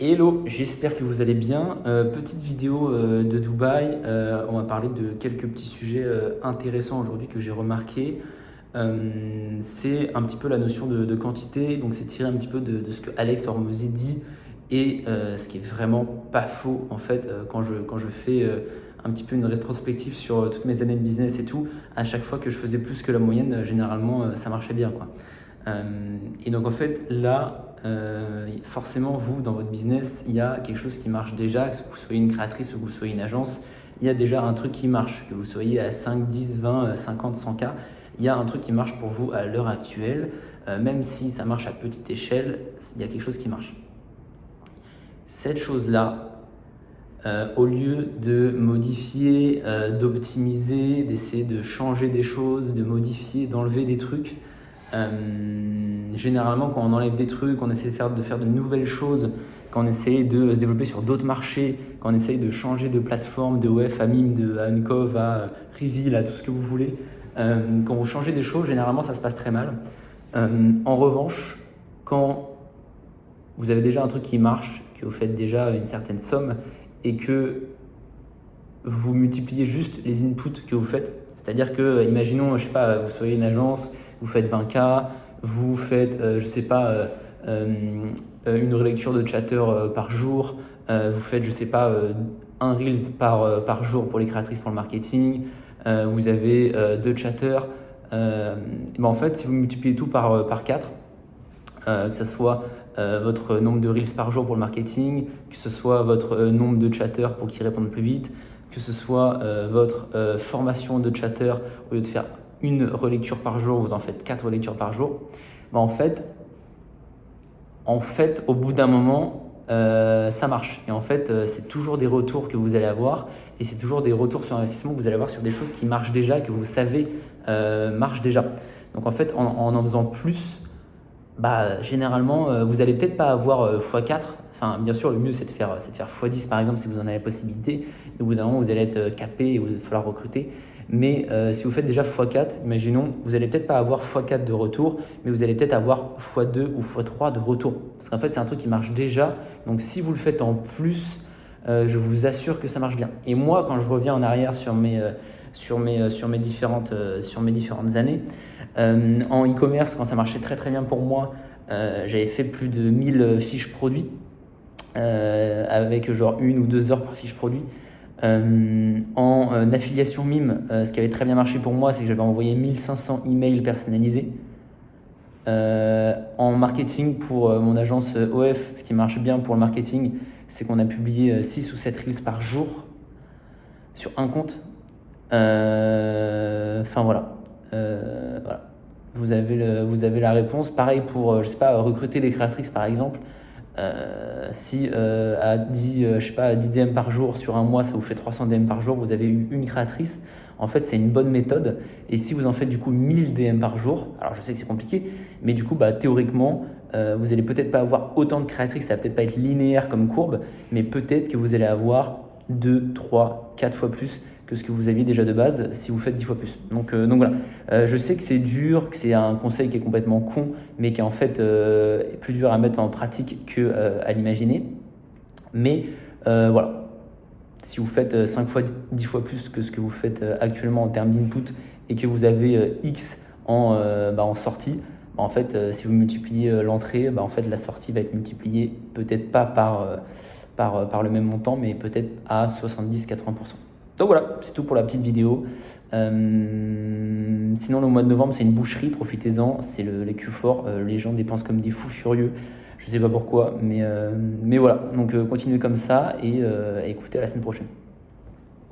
Hello, j'espère que vous allez bien. Petite vidéo de Dubaï. On va parler de quelques petits sujets intéressants aujourd'hui que j'ai remarqué. C'est un petit peu la notion de quantité, donc c'est tiré un petit peu de ce que Alex Hormozy dit et ce qui est vraiment pas faux en fait quand je fais un petit peu une rétrospective sur toutes mes années de business et tout. À chaque fois que je faisais plus que la moyenne, généralement ça marchait bien quoi. Et donc en fait là, forcément vous dans votre business, il y a quelque chose qui marche déjà, que vous soyez une créatrice ou que vous soyez une agence, il y a déjà un truc qui marche, que vous soyez à 5, 10, 20, 50, 100K, il y a un truc qui marche pour vous à l'heure actuelle, même si ça marche à petite échelle, il y a quelque chose qui marche. Cette chose-là, au lieu de modifier, d'optimiser, d'essayer de changer des choses, de modifier, d'enlever des trucs, généralement quand on enlève des trucs, on essaie de faire de nouvelles choses, quand on essaie de se développer sur d'autres marchés, quand on essaie de changer de plateforme, de OF à Mime, de Uncov à Reveal, à tout ce que vous voulez, quand vous changez des choses, généralement ça se passe très mal. En revanche, quand vous avez déjà un truc qui marche, que vous faites déjà une certaine somme et que vous multipliez juste les inputs que vous faites, c'est-à-dire que, imaginons, je sais pas, vous soyez une agence, vous faites 20K, vous faites, je sais pas, une relecture de chatter par jour, vous faites, je sais pas, un Reels par jour pour les créatrices pour le marketing, vous avez 2 chatters, ben en fait, si vous multipliez tout par 4, que ce soit votre nombre de Reels par jour pour le marketing, que ce soit votre nombre de chatters pour qu'ils répondent plus vite, que ce soit votre formation de chatter, au lieu de faire une relecture par jour, vous en faites 4 relectures par jour, ben en fait, au bout d'un moment, ça marche. Et en fait, c'est toujours des retours que vous allez avoir et c'est toujours des retours sur investissement que vous allez avoir sur des choses qui marchent déjà et que vous savez marchent déjà. Donc en fait, en faisant plus, bah, généralement, vous allez peut-être pas avoir x4. Enfin, bien sûr, le mieux, c'est de faire x10, par exemple, si vous en avez la possibilité. Et au bout d'un moment, vous allez être capé et il va falloir recruter. Mais si vous faites déjà x4, imaginons, vous allez peut-être pas avoir x4 de retour, mais vous allez peut-être avoir x2 ou x3 de retour. Parce qu'en fait, c'est un truc qui marche déjà. Donc, si vous le faites en plus, je vous assure que ça marche bien. Et moi, quand je reviens en arrière sur mes différentes années, en e-commerce, quand ça marchait très très bien pour moi, j'avais fait plus de 1000 fiches produits avec genre 1 ou 2 heures par fiche produit. En affiliation Mime, ce qui avait très bien marché pour moi, c'est que j'avais envoyé 1500 emails personnalisés. En marketing pour mon agence OF, ce qui marche bien pour le marketing, c'est qu'on a publié 6 ou 7 reels par jour sur un compte. Enfin voilà. Voilà. Vous avez la réponse. Pareil pour, je sais pas, recruter des créatrices par exemple. Si à 10, je sais pas, 10 DM par jour sur un mois, ça vous fait 300 DM par jour, vous avez eu une créatrice. En fait, c'est une bonne méthode. Et si vous en faites du coup 1000 DM par jour, alors je sais que c'est compliqué, mais du coup, bah, théoriquement, vous allez peut-être pas avoir autant de créatrices, ça va peut-être pas être linéaire comme courbe, mais peut-être que vous allez avoir 2, 3, 4 fois plus que ce que vous aviez déjà de base si vous faites 10 fois plus. Donc voilà, je sais que c'est dur, que c'est un conseil qui est complètement con, mais qui est en fait plus dur à mettre en pratique qu'à l'imaginer. Mais voilà, si vous faites 5 fois, 10 fois plus que ce que vous faites actuellement en termes d'input et que vous avez X en sortie, bah, en fait, si vous multipliez l'entrée, bah, en fait, la sortie va être multipliée peut-être pas par le même montant, mais peut-être à 70-80%. Donc voilà, c'est tout pour la petite vidéo. Sinon, le mois de novembre, c'est une boucherie, profitez-en. C'est les Q4, les gens dépensent comme des fous furieux. Je sais pas pourquoi, mais voilà. Donc continuez comme ça et écoutez à la semaine prochaine.